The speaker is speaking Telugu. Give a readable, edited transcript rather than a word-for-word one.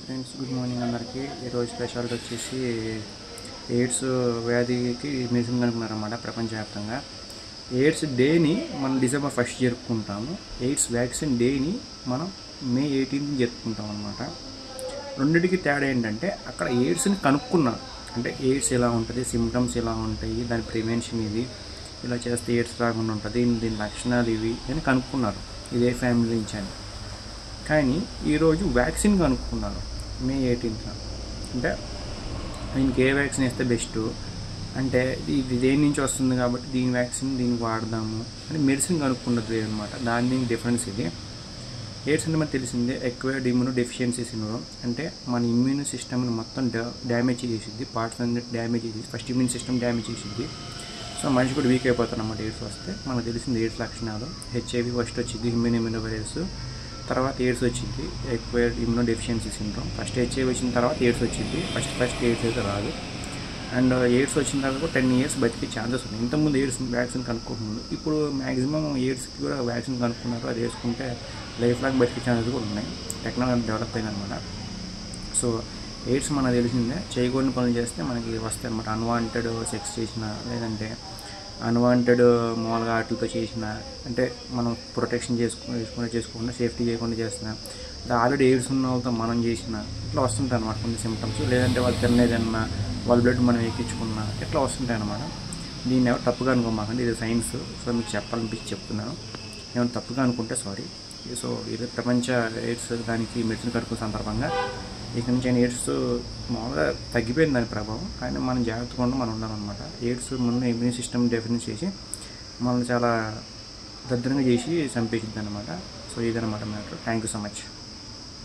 ఫ్రెండ్స్, గుడ్ మార్నింగ్ అందరికీ. ఈరోజు స్పెషాలిటీ వచ్చేసి ఎయిడ్స్ వ్యాధికి మెడిసిన్ కనుక్కున్నారన్నమాట ప్రపంచవ్యాప్తంగా. ఎయిడ్స్ డేని మనం డిసెంబర్ 1 జరుపుకుంటాము. ఎయిడ్స్ వ్యాక్సిన్ డేని మనం మే 18 జరుపుకుంటాం అన్నమాట. రెండింటికి తేడా ఏంటంటే అక్కడ ఎయిడ్స్ని కనుక్కున్నారు. అంటే ఎయిడ్స్ ఎలా ఉంటుంది, సిమ్టమ్స్ ఎలా ఉంటాయి, దాని ప్రివెన్షన్ ఇది, ఇలా చేస్తే ఎయిడ్స్ రాకుండా ఉంటుంది, దీని లక్షణాలు ఇవి అని కనుక్కున్నారు ఇదే ఫ్యామిలీ నుంచి అని. కానీ ఈరోజు వ్యాక్సిన్ కనుక్కున్నారు మే 18న. అంటే దీనికి ఏ వ్యాక్సిన్ వేస్తే బెస్ట్, అంటే ఇది దేని నుంచి వస్తుంది కాబట్టి దీని వ్యాక్సిన్ దీనికి వాడదాము అని మెడిసిన్ కనుక్కున్నది అనమాట. దాని డిఫరెన్స్ ఇది. ఎయిడ్స్ అంటే మనకు తెలిసిందే, ఎక్వైర్డ్ ఇమ్యూనో డెఫిషియన్సీ సిండ్రోమ్. అంటే మన ఇమ్యూన్ సిస్టమ్ని మొత్తం డ్యామేజ్ చేసిద్ది, పార్ట్స్ అన్ని డ్యామేజ్ చేసి ఫస్ట్ ఇమ్యూన్ సిస్టమ్ డ్యామేజ్ చేసిద్ది. సో మనిషి కూడా వీక్ అయిపోతారు అన్నమాట ఎయిడ్స్ వస్తే. మనకు తెలిసింది ఎయిడ్స్ లక్షణాలు. హెచ్ఐవి ఫస్ట్ వచ్చింది, ఇమ్యూనో వైరస్, తర్వాత ఎయిడ్స్ వచ్చింది, acquired immuno deficiency syndrome. First HIV వచ్చిన తర్వాత ఎయిడ్స్ వచ్చింది. ఫస్ట్ ఎయిడ్స్ అయితే రాదు. అండ్ ఎయిడ్స్ వచ్చిన తర్వాత కూడా 10 years బతికే ఛాన్సెస్ ఉన్నాయి. ఇంతకుముందు ఎయిడ్స్ వ్యాక్సిన్ కనుక్కోకముందు. ఇప్పుడు మ్యాక్సిమం ఎయిడ్స్కి కూడా వ్యాక్సిన్ కనుక్కున్నారు. అది వేసుకుంటే లైఫ్ లాంగ్ బతికే ఛాన్సెస్ కూడా ఉన్నాయి. టెక్నాలజీ డెవలప్ అయిందనమాట. సో ఎయిడ్స్ మనకు తెలిసిందే, చేయకూడని పనులు చేస్తే మనకి వస్తాయి అనమాట. అన్వాంటెడ్ సెక్స్ చేసిన, లేదంటే అన్వాంటెడ్ మామూలుగా వాటితో చేసిన, అంటే మనం ప్రొటెక్షన్ చేసుకోకుండా సేఫ్టీ చేయకుండా చేసిన, ఆల్రెడీ ఎయిడ్స్ ఉన్న వాళ్ళతో మనం చేసిన, ఇట్లా వస్తుంటాయి అనమాట కొన్ని సిమ్టమ్స్. లేదంటే వాళ్ళు తినలేదన్నా, వాళ్ళ బ్లడ్ మనం ఎక్కించుకున్నా, ఇట్లా వస్తుంటాయి అనమాట. దీన్ని ఎవరు తప్పుగా అనుకోమాకండి, ఇది సైన్స్. సో మీకు చెప్పాలనిపించి చెప్తున్నాను. ఏమైనా తప్పుగా అనుకుంటే సారీ. సో ఇది ప్రపంచ ఎయిడ్స్ దానికి మెడిసిన్ కనుక్కున్న సందర్భంగా ఇక్కడి నుంచి ఎయిడ్స్ మామూలుగా తగ్గిపోయింది దాని ప్రభావం. కానీ మనం జాగ్రత్తగా మనం ఉండాలన్నమాట. ఎయిడ్స్ ముందు ఇమ్యూన్ సిస్టమ్ డెఫినెన్స్ చేసి మనల్ని చాలా దద్దరంగా చేసి చంపేసిద్ది అనమాట. సో ఇదన్నమాట matter. Thank you so much.